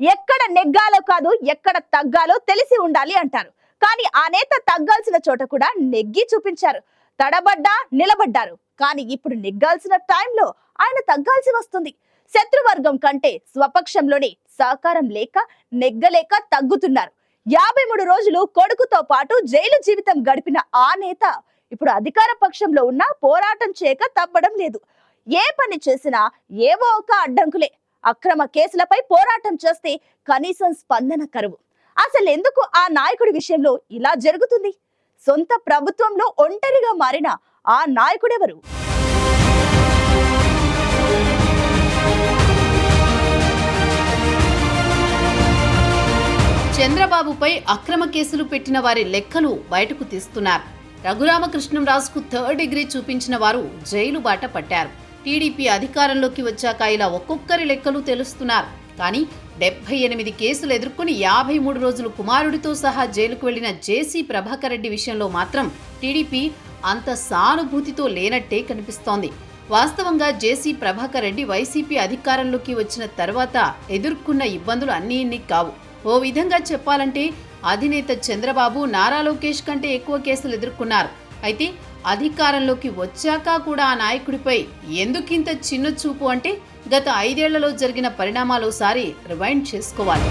ఎక్కడ నెగ్గాలో కాదు ఎక్కడ తగ్గాలో తెలిసి ఉండాలి అంటారు. కానీ ఆ నేత తగ్గాల్సిన చోట కూడా నెగ్గి చూపించారు. తడబడ్డా నిలబడ్డారు. కానీ ఇప్పుడు నెగ్గాల్సిన టైంలో ఆయన తగ్గాల్సి వస్తుంది. శత్రువర్గం కంటే స్వపక్షంలోనే సహకారం లేక నెగ్గలేక తగ్గుతున్నారు. 53 రోజులు కొడుకుతో పాటు జైలు జీవితం గడిపిన ఆ నేత ఇప్పుడు అధికార పక్షంలో ఉన్న పోరాటం చేయక తప్పడం లేదు. ఏ పని చేసినా ఏవో ఒక అడ్డంకులే. అక్రమ కేసులపై పోరాటం చేస్తే కనీసం స్పందన కరువు. అసలు ఎందుకు ఆ నాయకుడి విషయంలో ఇలా జరుగుతుంది? సొంత ప్రభుత్వంలో ఒంటరిగా మారిన ఆ నాయకుడెవరు? చంద్రబాబుపై అక్రమ కేసులు పెట్టిన వారి లెక్కలు బయటకు తీస్తున్నారు. రఘురామకృష్ణంరాజుకు 3rd డిగ్రీ చూపించిన వారు జైలు బాట పట్టారు. టీడీపీ అధికారంలోకి వచ్చాక ఇలా ఒక్కొక్కరి లెక్కలు తెలుస్తున్నారు. కానీ 78 కేసులు ఎదుర్కొని 53 రోజులు కుమారుడితో సహా జైలుకు వెళ్లిన జేసీ ప్రభాకర్ రెడ్డి విషయంలో మాత్రం టీడీపీ అంత సానుభూతితో లేనట్టే కనిపిస్తోంది. వాస్తవంగా జేసీ ప్రభాకర్ రెడ్డి వైసీపీ అధికారంలోకి వచ్చిన తర్వాత ఎదుర్కొన్న ఇబ్బందులు అన్నీ కావు. ఓ విధంగా చెప్పాలంటే అధినేత చంద్రబాబు నారా లోకేష్ కంటే ఎక్కువ కేసులు ఎదుర్కొన్నారు. అయితే అధికారంలోకి వచ్చాక కూడా ఆ నాయకుడిపై ఎందుకింత చిన్న చూపు అంటే గత 5 ఏళ్లలో జరిగిన పరిణామాలోసారి రివైండ్ చేసుకోవాలి.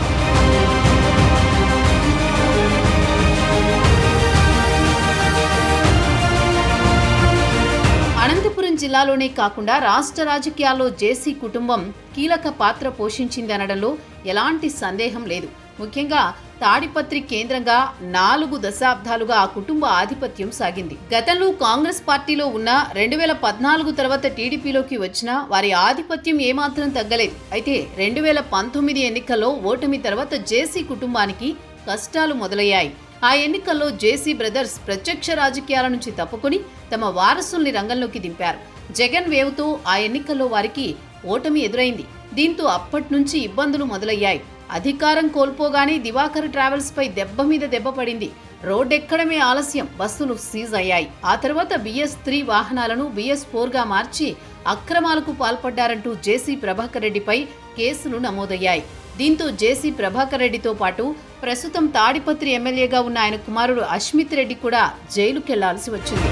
అనంతపురం జిల్లాలోనే కాకుండా రాష్ట్ర రాజకీయాల్లో జేసీ కుటుంబం కీలక పాత్ర పోషించిందనడంలో ఎలాంటి సందేహం లేదు. ముఖ్యంగా తాడిపత్రి కేంద్రంగా 4 దశాబ్దాలుగా ఆ కుటుంబ ఆధిపత్యం సాగింది. గతంలో కాంగ్రెస్ పార్టీలో ఉన్న 2014 తర్వాత టీడీపీలోకి వచ్చిన వారి ఆధిపత్యం ఏమాత్రం తగ్గలేదు. అయితే 2019 ఎన్నికల్లో ఓటమి తర్వాత జేసీ కుటుంబానికి కష్టాలు మొదలయ్యాయి. ఆ ఎన్నికల్లో జేసీ బ్రదర్స్ ప్రత్యక్ష రాజకీయాల నుంచి తప్పుకొని తమ వారసుల్ని రంగంలోకి దింపారు. జగన్ వేవ్తో ఆ ఎన్నికల్లో వారికి ఓటమి ఎదురైంది. దీంతో అప్పటి నుంచి ఇబ్బందులు మొదలయ్యాయి. అధికారం కోల్పోగానే దివాకర్ ట్రావెల్స్ పై దెబ్బ మీద దెబ్బ పడింది. రోడ్డెక్కడమే ఆలస్యం, బస్సులు సీజ్ అయ్యాయి. ఆ తర్వాత BS3 వాహనాలను BS4 గా మార్చి అక్రమాలకు పాల్పడ్డారంటూ జేసీ ప్రభాకర్ రెడ్డిపై కేసులు నమోదయ్యాయి. దీంతో జేసీ ప్రభాకర్ రెడ్డితో పాటు ప్రస్తుతం తాడిపత్రి ఎమ్మెల్యేగా ఉన్న ఆయన కుమారుడు అశ్మిత్ రెడ్డి కూడా జైలుకెళ్లాల్సి వచ్చింది.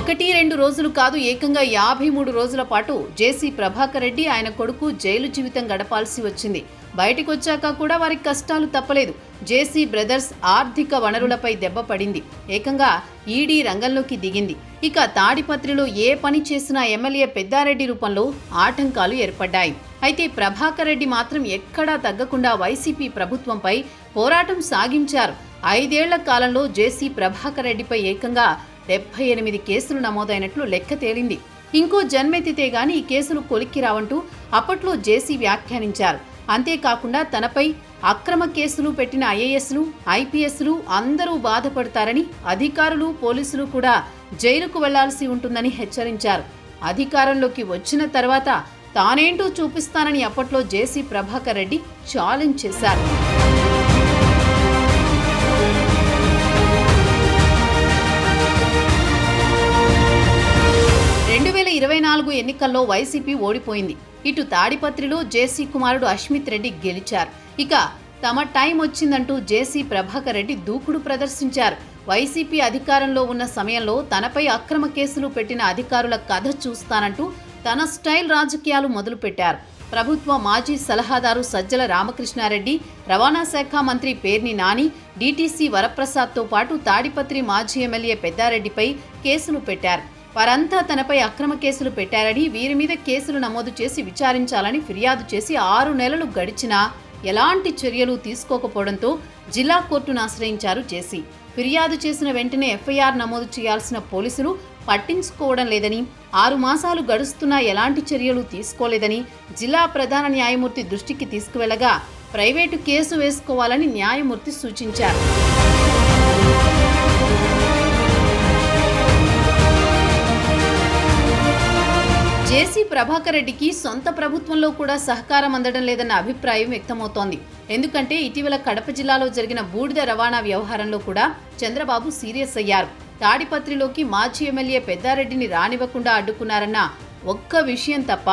1-2 రోజులు కాదు, ఏకంగా 53 రోజుల పాటు జేసీ ప్రభాకర్ రెడ్డి ఆయన కొడుకు జైలు జీవితం గడపాల్సి వచ్చింది. బయటికొచ్చాక కూడా వారికి కష్టాలు తప్పలేదు. జేసీ బ్రదర్స్ ఆర్థిక వనరులపై దెబ్బ పడింది. ఏకంగా ఈడీ రంగంలోకి దిగింది. ఇక తాడిపత్రిలో ఏ పని చేసినా ఎమ్మెల్యే పెద్దారెడ్డి రూపంలో ఆటంకాలు ఏర్పడ్డాయి. అయితే ప్రభాకర్ రెడ్డి మాత్రం ఎక్కడా తగ్గకుండా వైసీపీ ప్రభుత్వంపై పోరాటం సాగించారు. 5 ఏళ్ల కాలంలో జేసీ ప్రభాకర్ రెడ్డిపై ఏకంగా 78 కేసులు నమోదైనట్లు లెక్క తేలింది. ఇంకో జన్మెత్తితే గాని ఈ కేసులు కొలిక్కి రావంటూ అప్పట్లో జేసీ వ్యాఖ్యానించారు. అంతేకాకుండా తనపై అక్రమ కేసులు పెట్టిన IASలు, IPSలు అందరూ బాధపడతారని, అధికారులు, పోలీసులు కూడా జైలుకు వెళ్లాల్సి ఉంటుందని హెచ్చరించారు. అధికారంలోకి వచ్చిన తర్వాత తానేంటో చూపిస్తానని అప్పట్లో జేసీ ప్రభాకర్ రెడ్డి ఛాలెంజ్ చేశారు. 2024 ఎన్నికల్లో వైసీపీ ఓడిపోయింది. ఇటు తాడిపత్రిలో జేసీ కుమారుడు అశ్మిత్ రెడ్డి గెలిచారు. ఇక తమ టైం వచ్చిందంటూ జేసీ ప్రభాకర్ రెడ్డి దూకుడు ప్రదర్శించారు. వైసీపీ అధికారంలో ఉన్న సమయంలో తనపై అక్రమ కేసులు పెట్టిన అధికారుల కథ చూస్తానంటూ తన స్టైల్ రాజకీయాలు మొదలుపెట్టారు. ప్రభుత్వ మాజీ సలహాదారు సజ్జల రామకృష్ణారెడ్డి, రవాణా శాఖ మంత్రి పేర్ని నాని, DTC వరప్రసాద్తో పాటు తాడిపత్రి మాజీ ఎమ్మెల్యే పెద్దారెడ్డిపై కేసులు పెట్టారు. వారంతా తనపై అక్రమ కేసులు పెట్టారని, వీరి మీద కేసులు నమోదు చేసి విచారించాలని ఫిర్యాదు చేసి 6 నెలలు గడిచినా ఎలాంటి చర్యలు తీసుకోకపోవడంతో జిల్లా కోర్టును ఆశ్రయించారు జేసీ. ఫిర్యాదు చేసిన వెంటనే FIR నమోదు చేయాల్సిన పోలీసులు పట్టించుకోవడం లేదని, 6 మాసాలు గడుస్తున్నా ఎలాంటి చర్యలు తీసుకోలేదని జిల్లా ప్రధాన న్యాయమూర్తి దృష్టికి తీసుకువెళ్లగా ప్రైవేటు కేసు వేసుకోవాలని న్యాయమూర్తి సూచించారు. జేసీ ప్రభాకర్ రెడ్డికి సొంత ప్రభుత్వంలో కూడా సహకారం అందడం లేదన్న అభిప్రాయం వ్యక్తమవుతోంది. ఎందుకంటే ఇటీవల కడప జిల్లాలో జరిగిన బూడిద రవాణా వ్యవహారంలో కూడా చంద్రబాబు సీరియస్ అయ్యారు. తాడిపత్రిలోకి మాజీ ఎమ్మెల్యే పెద్దారెడ్డిని రానివ్వకుండా అడ్డుకున్నారన్న ఒక్క విషయం తప్ప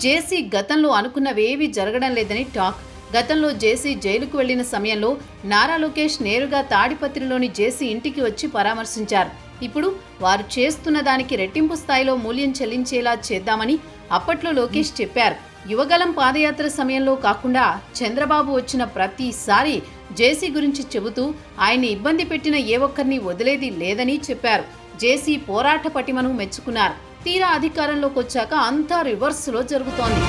జేసీ గతంలో అనుకున్నవేవీ జరగడం లేదని టాక్. గతంలో జేసీ జైలుకు వెళ్లిన సమయంలో నారా లోకేష్ నేరుగా తాడిపత్రిలోని జేసీ ఇంటికి వచ్చి పరామర్శించారు. ఇప్పుడు వారు చేస్తున్న దానికి రెట్టింపు స్థాయిలో మూల్యం చెల్లించేలా చేద్దామని అప్పట్లో లోకేష్ చెప్పారు. యువగలం పాదయాత్ర సమయంలో కాకుండా చంద్రబాబు వచ్చిన ప్రతిసారి జేసీ గురించి చెబుతూ ఆయన్ని ఇబ్బంది పెట్టిన ఏ ఒక్కరిని వదిలేది లేదని చెప్పారు. జేసీ పోరాట పటిమను మెచ్చుకున్నారు. తీరా అధికారంలోకి వచ్చాక అంతా రివర్స్లో జరుగుతోంది.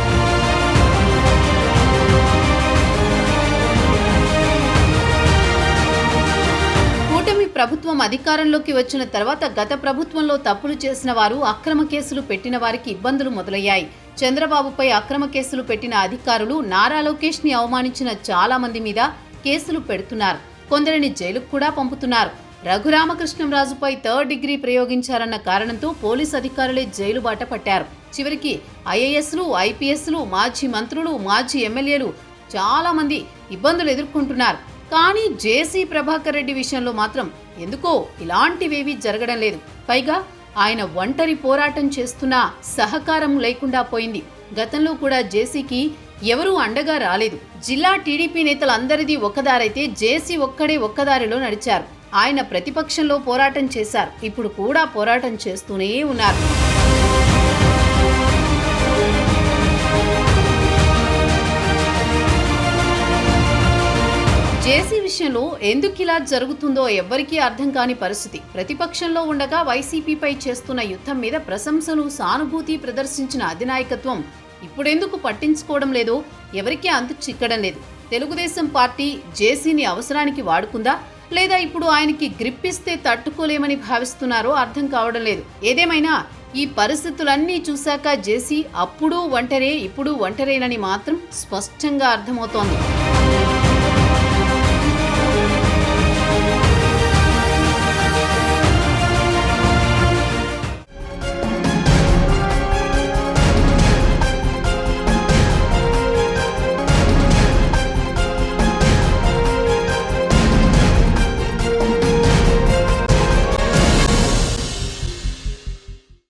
కూటమి ప్రభుత్వం అధికారంలోకి వచ్చిన తర్వాత గత ప్రభుత్వంలో తప్పులు చేసిన వారు, అక్రమ కేసులు పెట్టిన వారికి ఇబ్బందులు మొదలయ్యాయి. చంద్రబాబుపై అక్రమ కేసులు పెట్టిన అధికారులు నారా లోకేష్ ని అవమానించిన చాలా మంది మీద కేసులు పెడుతున్నారు. కొందరిని జైలుకు కూడా పంపుతున్నారు. రఘురామకృష్ణంరాజుపై 3rd డిగ్రీ ప్రయోగించారన్న కారణంతో పోలీస్ అధికారులే జైలు బాట పట్టారు. చివరికి ఐఏఎస్లు, ఐపీఎస్లు, మాజీ మంత్రులు, మాజీ ఎమ్మెల్యేలు చాలా మంది ఇబ్బందులు ఎదుర్కొంటున్నారు. కానీ జేసీ ప్రభాకర్ రెడ్డి విషయంలో మాత్రం ఎందుకో ఇలాంటివేవీ జరగడం లేదు. పైగా ఆయన ఒంటరి పోరాటం చేస్తున్నా సహకారం లేకుండా పోయింది. గతంలో కూడా జేసీకి ఎవరూ అండగా రాలేదు. జిల్లా టీడీపీ నేతలందరిది ఒకదారైతే జేసీ ఒక్కడే ఒక్కదారిలో నడిచారు. ఆయన ప్రతిపక్షంలో పోరాటం చేశారు. ఇప్పుడు కూడా పోరాటం చేస్తూనే ఉన్నారు. జేసీ విషయంలో ఎందుకిలా జరుగుతుందో ఎవ్వరికీ అర్థం కాని పరిస్థితి. ప్రతిపక్షంలో ఉండగా వైసీపీపై చేస్తున్న యుద్ధం మీద ప్రశంసలు, సానుభూతి ప్రదర్శించిన అధినాయకత్వం ఇప్పుడెందుకు పట్టించుకోవడం లేదో ఎవరికీ అంతు చిక్కడం లేదు. తెలుగుదేశం పార్టీ జేసీని అవసరానికి వాడుకుందా, లేదా ఇప్పుడు ఆయనకి గ్రిప్ ఇస్తే తట్టుకోలేమని భావిస్తున్నారో అర్థం కావడం లేదు. ఏదేమైనా ఈ పరిస్థితులన్నీ చూశాక జేసీ అప్పుడు ఒంటరే, ఇప్పుడు ఒంటరేనని మాత్రం స్పష్టంగా అర్థమవుతోంది.